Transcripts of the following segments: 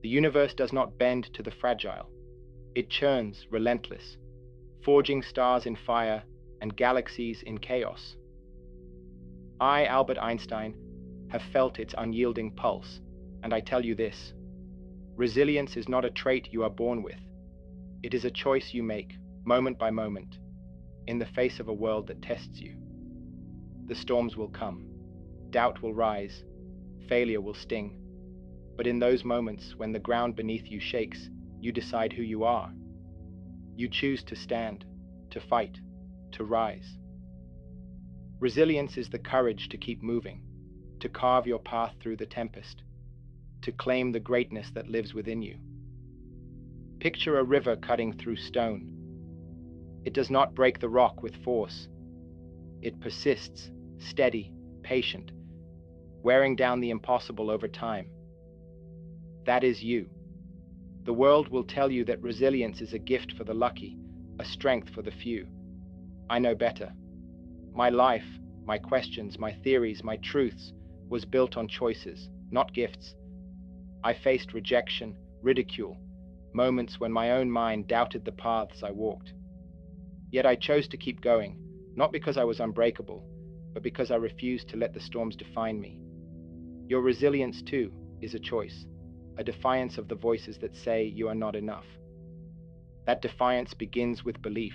The universe does not bend to the fragile. It churns, relentless, forging stars in fire and galaxies in chaos. I, Albert Einstein, have felt its unyielding pulse, and I tell you this: resilience is not a trait you are born with. It is a choice you make, moment by moment, in the face of a world that tests you. The storms will come, doubt will rise, failure will sting, but in those moments when the ground beneath you shakes, you decide who you are. You choose to stand, to fight, to rise. Resilience is the courage to keep moving, to carve your path through the tempest, to claim the greatness that lives within you. Picture a river cutting through stone. It does not break the rock with force. It persists, steady, patient, wearing down the impossible over time. That is you. The world will tell you that resilience is a gift for the lucky, a strength for the few. I know better. My life, my questions, my theories, my truths was built on choices, not gifts. I faced rejection, ridicule, moments when my own mind doubted the paths I walked. Yet I chose to keep going, not because I was unbreakable, but because I refused to let the storms define me. Your resilience, too, is a choice, a defiance of the voices that say you are not enough. That defiance begins with belief,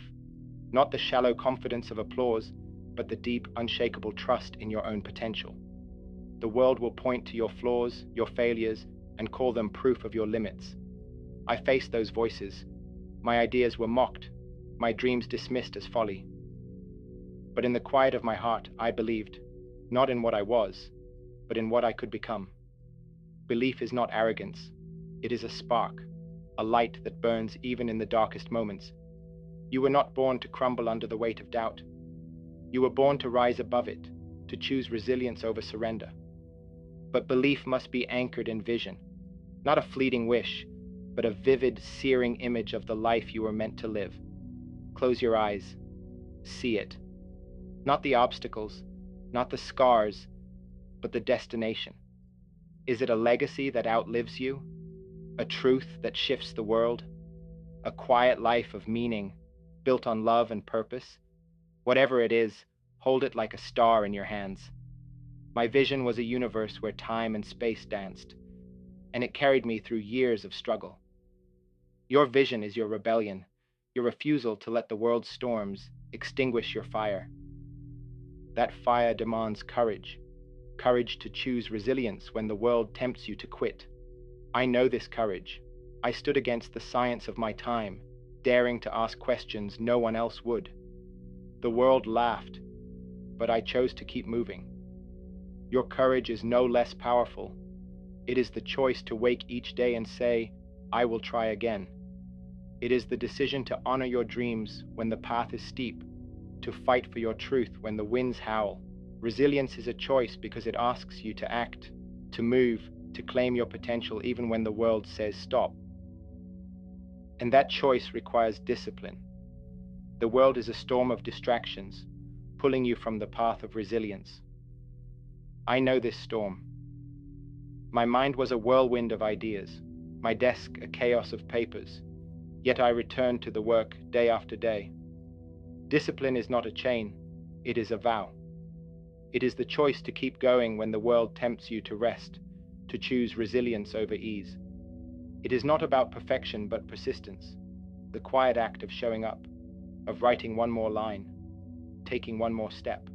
not the shallow confidence of applause, but the deep, unshakable trust in your own potential. The world will point to your flaws, your failures, and call them proof of your limits. I faced those voices. My ideas were mocked, my dreams dismissed as folly. But in the quiet of my heart, I believed, not in what I was, but in what I could become. Belief is not arrogance. It is a spark, a light that burns even in the darkest moments. You were not born to crumble under the weight of doubt. You were born to rise above it, to choose resilience over surrender. But belief must be anchored in vision, not a fleeting wish, but a vivid, searing image of the life you were meant to live. Close your eyes. See it. Not the obstacles, not the scars, but the destination. Is it a legacy that outlives you? A truth that shifts the world? A quiet life of meaning, built on love and purpose? Whatever it is, hold it like a star in your hands. My vision was a universe where time and space danced, and it carried me through years of struggle. Your vision is your rebellion, your refusal to let the world's storms extinguish your fire. That fire demands courage, courage to choose resilience when the world tempts you to quit. I know this courage. I stood against the science of my time, daring to ask questions no one else would. The world laughed, but I chose to keep moving. Your courage is no less powerful. It is the choice to wake each day and say, I will try again. It is the decision to honor your dreams when the path is steep, to fight for your truth when the winds howl. Resilience is a choice because it asks you to act, to move, to claim your potential even when the world says stop. And that choice requires discipline. The world is a storm of distractions, pulling you from the path of resilience. I know this storm. My mind was a whirlwind of ideas, my desk a chaos of papers, yet I returned to the work day after day. Discipline is not a chain, it is a vow. It is the choice to keep going when the world tempts you to rest, to choose resilience over ease. It is not about perfection but persistence, the quiet act of showing up, of writing one more line, taking one more step.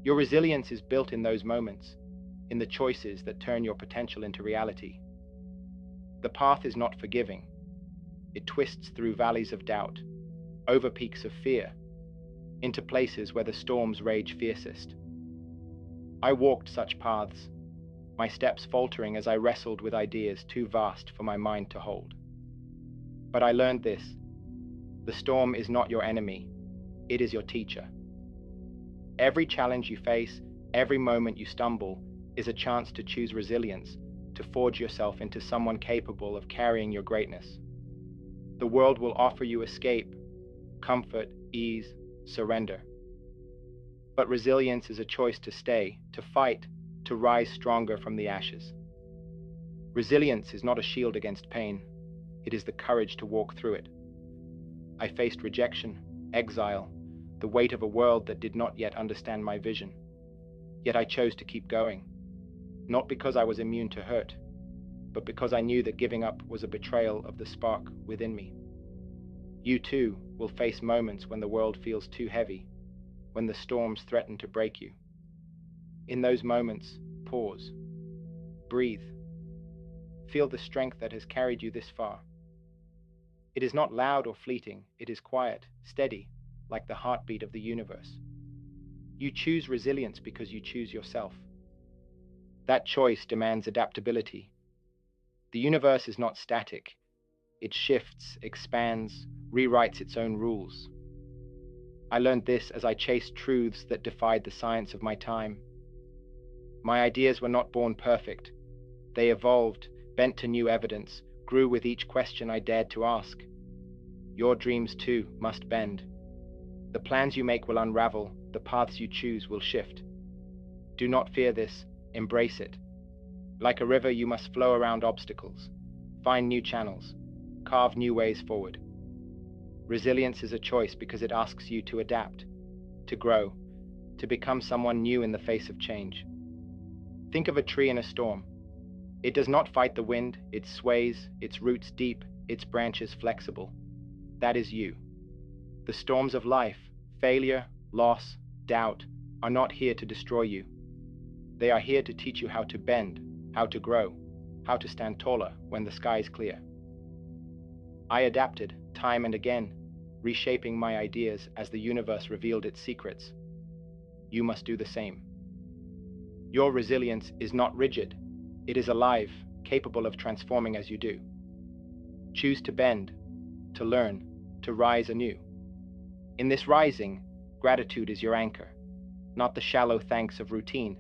Your resilience is built in those moments, in the choices that turn your potential into reality. The path is not forgiving. It twists through valleys of doubt, over peaks of fear, into places where the storms rage fiercest. I walked such paths, my steps faltering as I wrestled with ideas too vast for my mind to hold. But I learned this: the storm is not your enemy, it is your teacher. Every challenge you face, every moment you stumble, is a chance to choose resilience, to forge yourself into someone capable of carrying your greatness. The world will offer you escape, comfort, ease, surrender. But resilience is a choice to stay, to fight, to rise stronger from the ashes. Resilience is not a shield against pain. It is the courage to walk through it. I faced rejection, exile, the weight of a world that did not yet understand my vision. Yet I chose to keep going, not because I was immune to hurt, but because I knew that giving up was a betrayal of the spark within me. You too will face moments when the world feels too heavy, when the storms threaten to break you. In those moments, pause, breathe, feel the strength that has carried you this far. It is not loud or fleeting, it is quiet, steady, like the heartbeat of the universe. You choose resilience because you choose yourself. That choice demands adaptability. The universe is not static. It shifts, expands, rewrites its own rules. I learned this as I chased truths that defied the science of my time. My ideas were not born perfect. They evolved, bent to new evidence, grew with each question I dared to ask. Your dreams too must bend. The plans you make will unravel, the paths you choose will shift. Do not fear this, embrace it. Like a river, you must flow around obstacles, find new channels, carve new ways forward. Resilience is a choice because it asks you to adapt, to grow, to become someone new in the face of change. Think of a tree in a storm. It does not fight the wind, it sways, its roots deep, its branches flexible. That is you. The storms of life, failure, loss, doubt, are not here to destroy you. They are here to teach you how to bend, how to grow, how to stand taller when the sky is clear. I adapted time and again, reshaping my ideas as the universe revealed its secrets. You must do the same. Your resilience is not rigid. It is alive, capable of transforming as you do. Choose to bend, to learn, to rise anew. In this rising, gratitude is your anchor, not the shallow thanks of routine,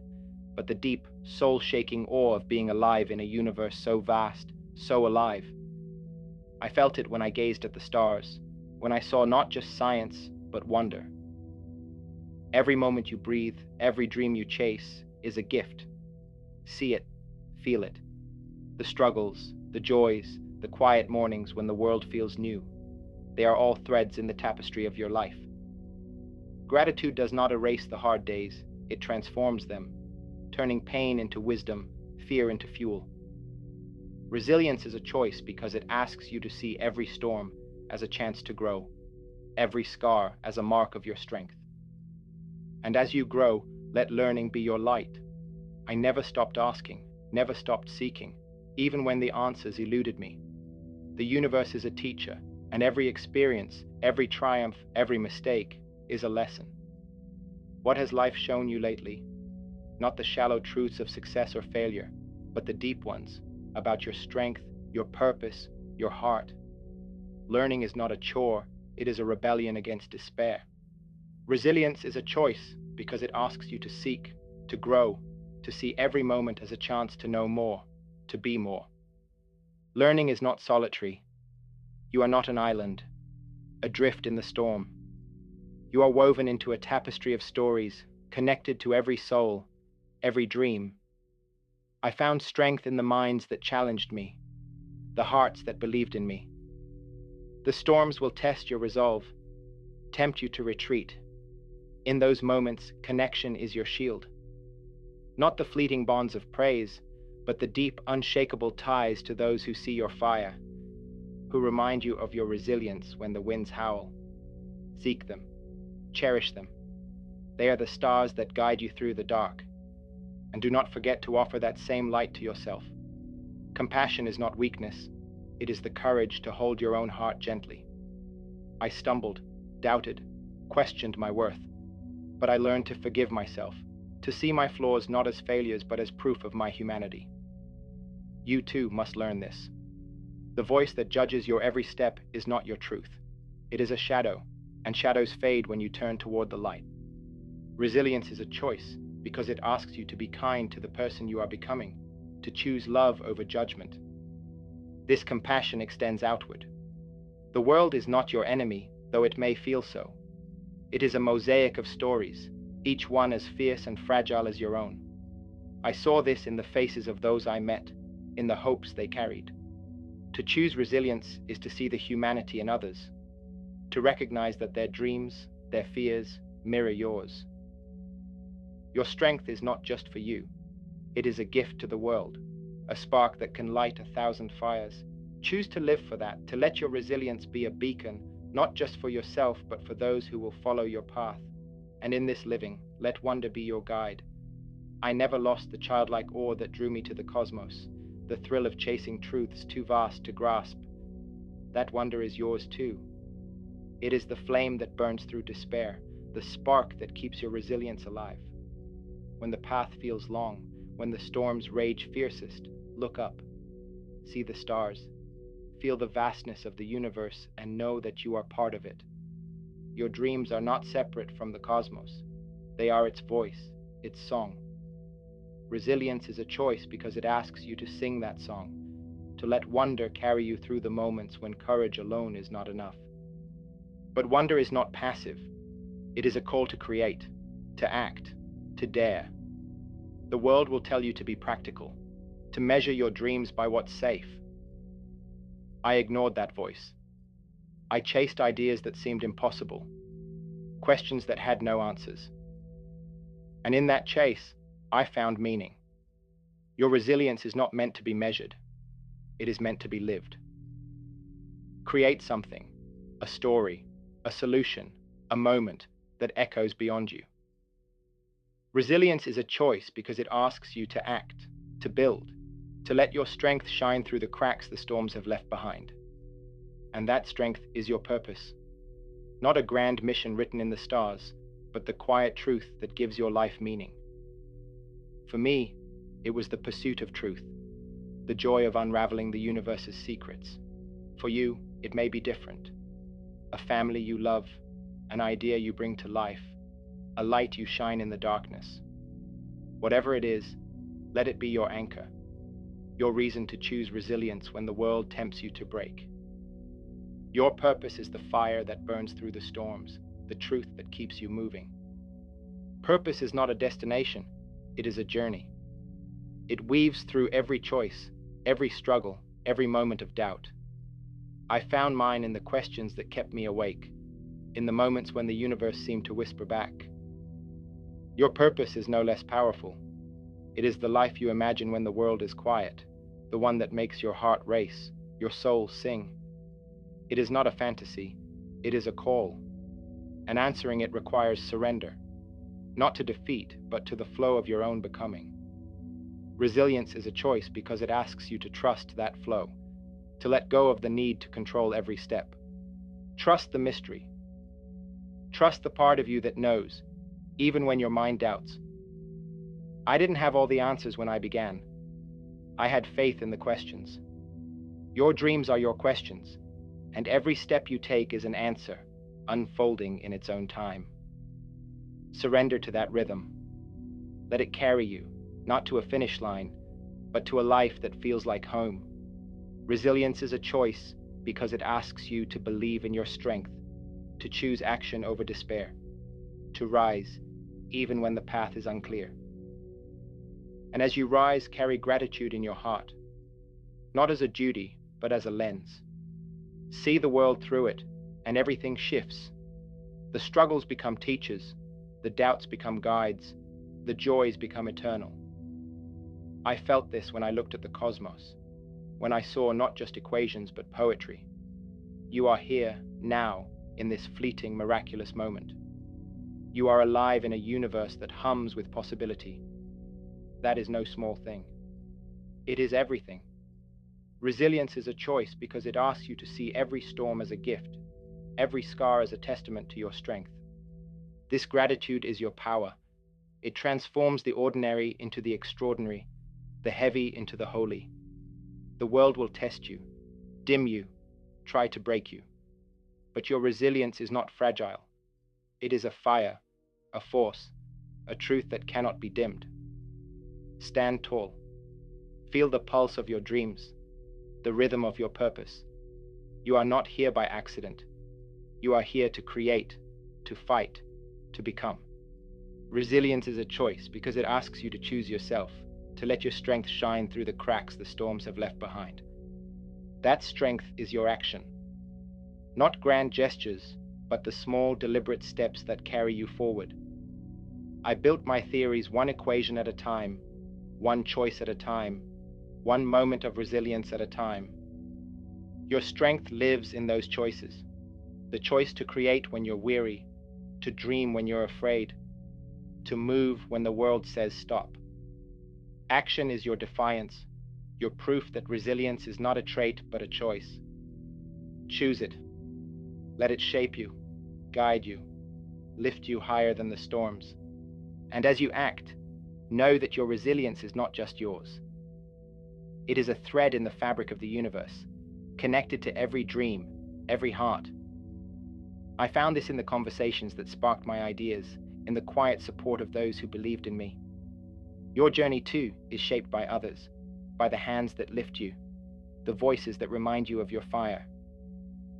but the deep, soul-shaking awe of being alive in a universe so vast, so alive. I felt it when I gazed at the stars, when I saw not just science, but wonder. Every moment you breathe, every dream you chase, is a gift. See it, feel it. The struggles, the joys, the quiet mornings when the world feels new. They are all threads in the tapestry of your life. Gratitude does not erase the hard days, it transforms them, turning pain into wisdom, fear into fuel. Resilience is a choice because it asks you to see every storm as a chance to grow, every scar as a mark of your strength. And as you grow, let learning be your light. I never stopped asking, never stopped seeking, even when the answers eluded me. The universe is a teacher, and every experience, every triumph, every mistake is a lesson. What has life shown you lately? Not the shallow truths of success or failure, but the deep ones, about your strength, your purpose, your heart. Learning is not a chore, it is a rebellion against despair. Resilience is a choice because it asks you to seek, to grow, to see every moment as a chance to know more, to be more. Learning is not solitary. You are not an island, adrift in the storm. You are woven into a tapestry of stories, connected to every soul, every dream. I found strength in the minds that challenged me, the hearts that believed in me. The storms will test your resolve, tempt you to retreat. In those moments, connection is your shield. Not the fleeting bonds of praise, but the deep, unshakable ties to those who see your fire, who remind you of your resilience when the winds howl. Seek them, cherish them. They are the stars that guide you through the dark. And do not forget to offer that same light to yourself. Compassion is not weakness, it is the courage to hold your own heart gently. I stumbled, doubted, questioned my worth, but I learned to forgive myself, to see my flaws not as failures but as proof of my humanity. You too must learn this. The voice that judges your every step is not your truth. It is a shadow, and shadows fade when you turn toward the light. Resilience is a choice because it asks you to be kind to the person you are becoming, to choose love over judgment. This compassion extends outward. The world is not your enemy, though it may feel so. It is a mosaic of stories, each one as fierce and fragile as your own. I saw this in the faces of those I met, in the hopes they carried. To choose resilience is to see the humanity in others, to recognize that their dreams, their fears, mirror yours. Your strength is not just for you. It is a gift to the world, a spark that can light 1,000 fires. Choose to live for that, to let your resilience be a beacon, not just for yourself, but for those who will follow your path. And in this living, let wonder be your guide. I never lost the childlike awe that drew me to the cosmos, the thrill of chasing truths too vast to grasp. That wonder is yours too. It is the flame that burns through despair, the spark that keeps your resilience alive. When the path feels long, when the storms rage fiercest, look up. See the stars. Feel the vastness of the universe and know that you are part of it. Your dreams are not separate from the cosmos. They are its voice, its song. Resilience is a choice because it asks you to sing that song, to let wonder carry you through the moments when courage alone is not enough. But wonder is not passive. It is a call to create, to act, to dare. The world will tell you to be practical, to measure your dreams by what's safe. I ignored that voice. I chased ideas that seemed impossible, questions that had no answers. And in that chase, I found meaning. Your resilience is not meant to be measured. It is meant to be lived. Create something, a story, a solution, a moment that echoes beyond you. Resilience is a choice because it asks you to act, to build, to let your strength shine through the cracks the storms have left behind. And that strength is your purpose. Not a grand mission written in the stars, but the quiet truth that gives your life meaning. For me, it was the pursuit of truth, the joy of unraveling the universe's secrets. For you, it may be different. A family you love, an idea you bring to life, a light you shine in the darkness. Whatever it is, let it be your anchor, your reason to choose resilience when the world tempts you to break. Your purpose is the fire that burns through the storms, the truth that keeps you moving. Purpose is not a destination, it is a journey. It weaves through every choice, every struggle, every moment of doubt. I found mine in the questions that kept me awake, in the moments when the universe seemed to whisper back. Your purpose is no less powerful. It is the life you imagine when the world is quiet, the one that makes your heart race, your soul sing. It is not a fantasy, it is a call, and answering it requires surrender, not to defeat, but to the flow of your own becoming. Resilience is a choice because it asks you to trust that flow, to let go of the need to control every step. Trust the mystery. Trust the part of you that knows, even when your mind doubts. I didn't have all the answers when I began. I had faith in the questions. Your dreams are your questions, and every step you take is an answer, unfolding in its own time. Surrender to that rhythm. Let it carry you, not to a finish line, but to a life that feels like home. Resilience is a choice because it asks you to believe in your strength, to choose action over despair, to rise even when the path is unclear. And as you rise, carry gratitude in your heart, not as a duty, but as a lens. See the world through it, and everything shifts. The struggles become teachers, the doubts become guides, the joys become eternal. I felt this when I looked at the cosmos, when I saw not just equations but poetry. You are here, now, in this fleeting, miraculous moment. You are alive in a universe that hums with possibility. That is no small thing. It is everything. Resilience is a choice because it asks you to see every storm as a gift, every scar as a testament to your strength. This gratitude is your power. It transforms the ordinary into the extraordinary, the heavy into the holy. The world will test you, dim you, try to break you. But your resilience is not fragile. It is a fire, a force, a truth that cannot be dimmed. Stand tall. Feel the pulse of your dreams, the rhythm of your purpose. You are not here by accident. You are here to create, to fight, to become. Resilience is a choice because it asks you to choose yourself, to let your strength shine through the cracks the storms have left behind. That strength is your action. Not grand gestures, but the small, deliberate steps that carry you forward. I built my theories one equation at a time, one choice at a time, one moment of resilience at a time. Your strength lives in those choices. The choice to create when you're weary, to dream when you're afraid, to move when the world says stop. Action is your defiance, your proof that resilience is not a trait but a choice. Choose it. Let it shape you, guide you, lift you higher than the storms. And as you act, know that your resilience is not just yours. It is a thread in the fabric of the universe, connected to every dream, every heart. I found this in the conversations that sparked my ideas, in the quiet support of those who believed in me. Your journey too is shaped by others, by the hands that lift you, the voices that remind you of your fire.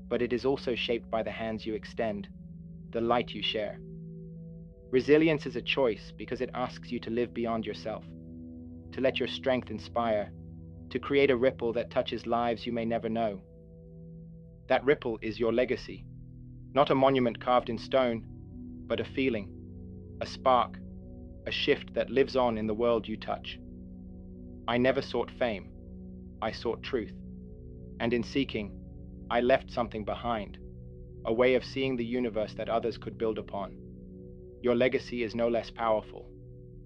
But it is also shaped by the hands you extend, the light you share. Resilience is a choice because it asks you to live beyond yourself, to let your strength inspire, to create a ripple that touches lives you may never know. That ripple is your legacy, not a monument carved in stone, but a feeling, a spark, a shift that lives on in the world you touch. I never sought fame, I sought truth, and in seeking, I left something behind, a way of seeing the universe that others could build upon. Your legacy is no less powerful.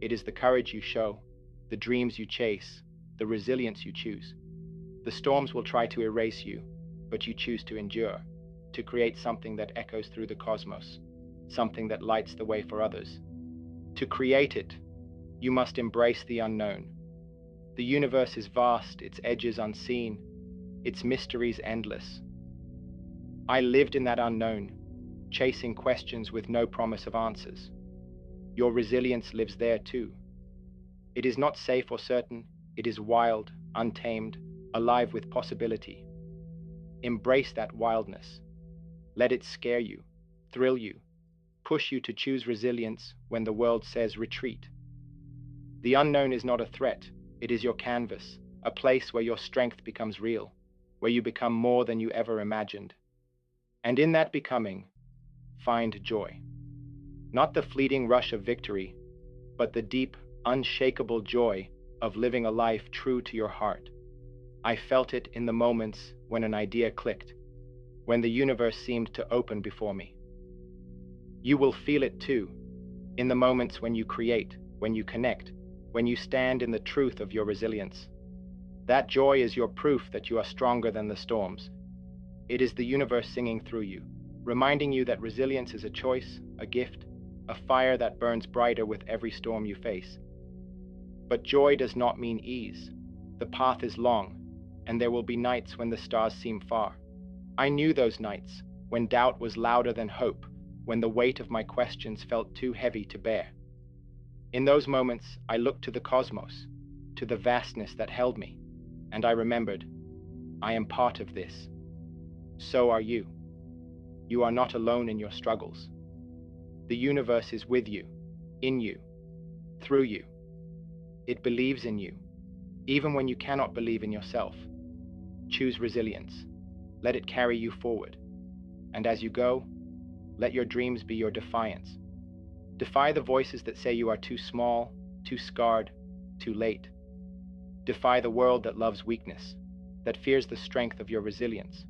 It is the courage you show, the dreams you chase, the resilience you choose. The storms will try to erase you, but you choose to endure, to create something that echoes through the cosmos, something that lights the way for others. To create it, you must embrace the unknown. The universe is vast, its edges unseen, its mysteries endless. I lived in that unknown, chasing questions with no promise of answers. Your resilience lives there too. It is not safe or certain, it is wild, untamed, alive with possibility. Embrace that wildness. Let it scare you, thrill you, push you to choose resilience when the world says retreat. The unknown is not a threat, it is your canvas, a place where your strength becomes real, where you become more than you ever imagined. And in that becoming, find joy. Not the fleeting rush of victory, but the deep, unshakable joy of living a life true to your heart. I felt it in the moments when an idea clicked, when the universe seemed to open before me. You will feel it too, in the moments when you create, when you connect, when you stand in the truth of your resilience. That joy is your proof that you are stronger than the storms. It is the universe singing through you, reminding you that resilience is a choice, a gift, a fire that burns brighter with every storm you face. But joy does not mean ease. The path is long, and there will be nights when the stars seem far. I knew those nights, when doubt was louder than hope, when the weight of my questions felt too heavy to bear. In those moments, I looked to the cosmos, to the vastness that held me, and I remembered, I am part of this. So are you. You are not alone in your struggles. The universe is with you, in you, through you. It believes in you, even when you cannot believe in yourself. Choose resilience. Let it carry you forward. And as you go, let your dreams be your defiance. Defy the voices that say you are too small, too scarred, too late. Defy the world that loves weakness, that fears the strength of your resilience.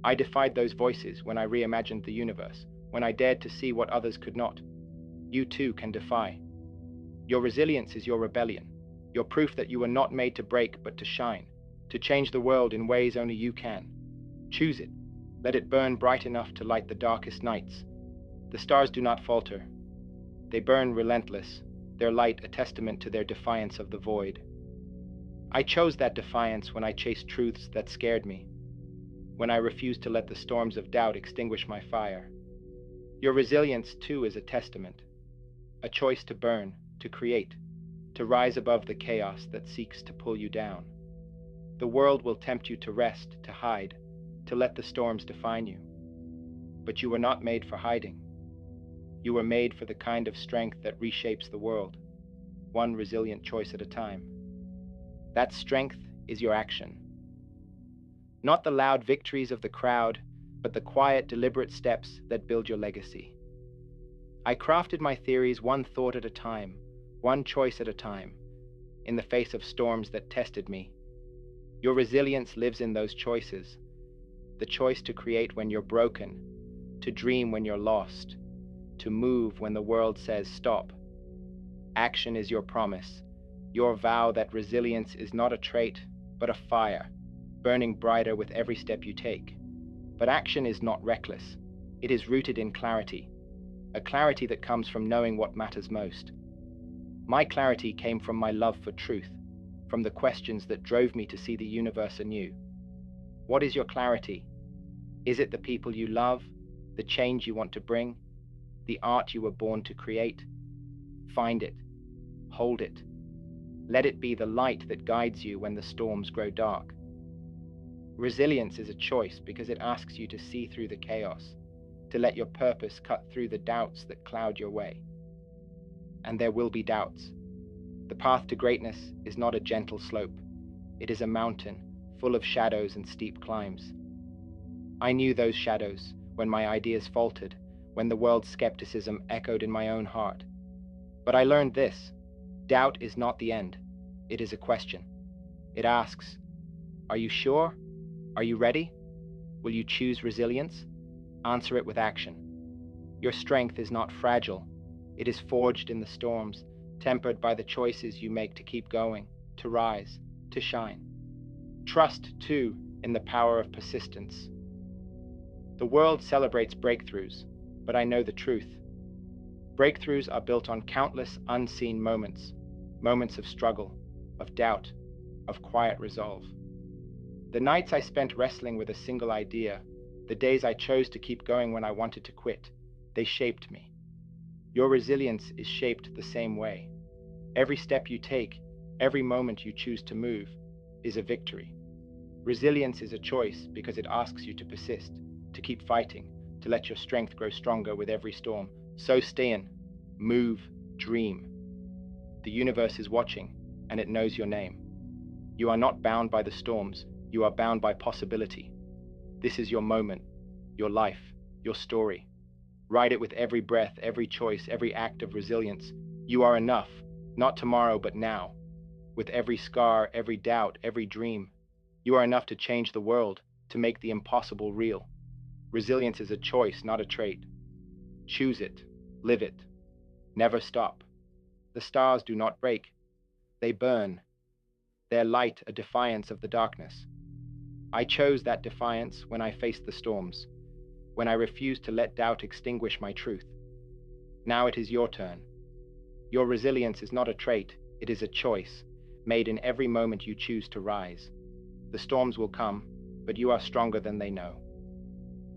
I defied those voices when I reimagined the universe, when I dared to see what others could not. You too can defy. Your resilience is your rebellion, your proof that you were not made to break but to shine, to change the world in ways only you can. Choose it. Let it burn bright enough to light the darkest nights. The stars do not falter. They burn relentless, their light a testament to their defiance of the void. I chose that defiance when I chased truths that scared me, when I refused to let the storms of doubt extinguish my fire. Your resilience, too, is a testament, a choice to burn, to create, to rise above the chaos that seeks to pull you down. The world will tempt you to rest, to hide, to let the storms define you. But you were not made for hiding. You were made for the kind of strength that reshapes the world. one resilient choice at a time. That strength is your action. Not the loud victories of the crowd, but the quiet, deliberate steps that build your legacy. I crafted my theories one thought at a time, one choice at a time, in the face of storms that tested me. Your resilience lives in those choices. The choice to create when you're broken, to dream when you're lost, to move when the world says stop. Action is your promise, your vow that resilience is not a trait, but a fire, burning brighter with every step you take. But action is not reckless. It is rooted in clarity, a clarity that comes from knowing what matters most. My clarity came from my love for truth, from the questions that drove me to see the universe anew. What is your clarity? Is it the people you love, the change you want to bring, the art you were born to create? Find it. Hold it. Let it be the light that guides you when the storms grow dark. Resilience is a choice because it asks you to see through the chaos, to let your purpose cut through the doubts that cloud your way. And there will be doubts. The path to greatness is not a gentle slope. It is a mountain full of shadows and steep climbs. I knew those shadows when my ideas faltered, when the world's skepticism echoed in my own heart. But I learned this: doubt is not the end. It is a question. It asks, are you sure? Are you ready? Will you choose resilience? Answer it with action. Your strength is not fragile. It is forged in the storms, tempered by the choices you make to keep going, to rise, to shine. Trust, too, in the power of persistence. The world celebrates breakthroughs, but I know the truth. Breakthroughs are built on countless unseen moments, moments of struggle, of doubt, of quiet resolve. The nights I spent wrestling with a single idea, the days I chose to keep going when I wanted to quit, they shaped me. Your resilience is shaped the same way. Every step you take, every moment you choose to move, is a victory. Resilience is a choice because it asks you to persist, to keep fighting, to let your strength grow stronger with every storm. So stay in, move, dream. The universe is watching, and it knows your name. You are not bound by the storms, you are bound by possibility. This is your moment, your life, your story. Write it with every breath, every choice, every act of resilience. You are enough, not tomorrow, but now. With every scar, every doubt, every dream, you are enough to change the world, to make the impossible real. Resilience is a choice, not a trait. Choose it, live it, never stop. The stars do not break, they burn. Their light a defiance of the darkness. I chose that defiance when I faced the storms, when I refused to let doubt extinguish my truth. Now it is your turn. Your resilience is not a trait, it is a choice, made in every moment you choose to rise. The storms will come, but you are stronger than they know.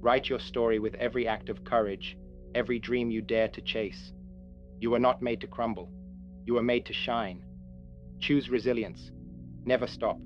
Write your story with every act of courage, every dream you dare to chase. You are not made to crumble. You are made to shine. Choose resilience. Never stop.